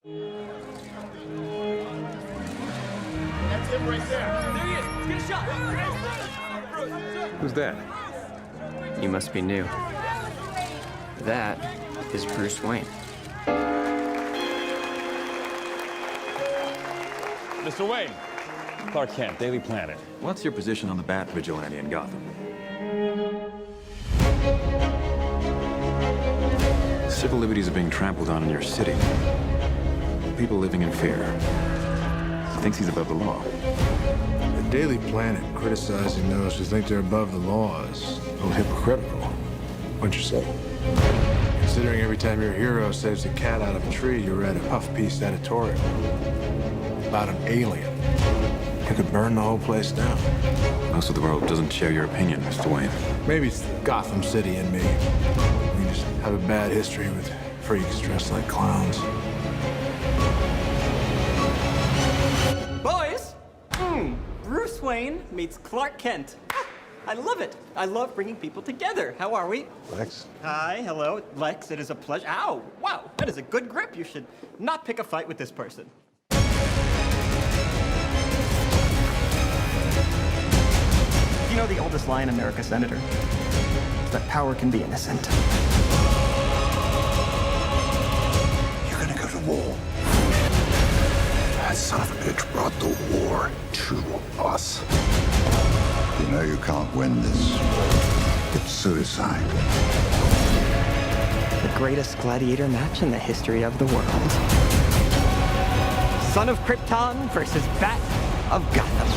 That's him right there. There he is. Let's get a shot. Who's that? You must be new. That is Bruce Wayne. Mr. Wayne. Clark Kent, Daily Planet. What's your position on the Bat Vigilante in Gotham? Civil liberties are being trampled on in your city. People living in fear. He thinks he's above the law. The Daily Planet criticizing those who think they're above the law is a little hypocritical. What'd you say? Considering every time your hero saves a cat out of a tree, you read a puff-piece editorial about an alien. You could burn the whole place down. Most of the world doesn't share your opinion, Mr. Wayne. Maybe it's the Gotham City in me. We just have a bad history with freaks dressed like clowns. Boys! Bruce Wayne meets Clark Kent. Ah, I love it. I love bringing people together. How are we? Lex? Hi, hello. Lex, it is a pleasure. Ow! Wow, that is a good grip. You should not pick a fight with this person. You know the oldest lie in America, Senator? That power can be innocent. You're gonna go to war. That son of a bitch brought the war to us. You know you can't win this. It's suicide. The greatest gladiator match in the history of the world. Son of Krypton versus Bat of Gotham.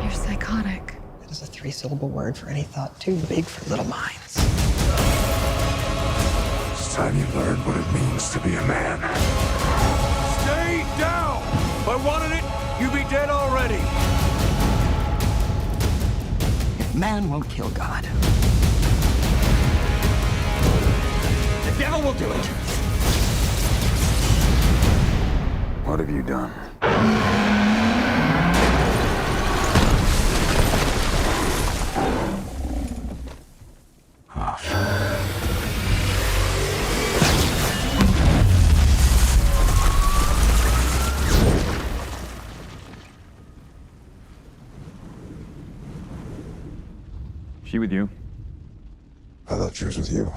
You're psychotic. That is a three-syllable word for any thought too big for little minds. It's time you learned what it means to be a man. Stay down! If I wanted it, you'd be dead already. If man won't kill God, the devil will do it. What have you done? She with you? I thought she was with you.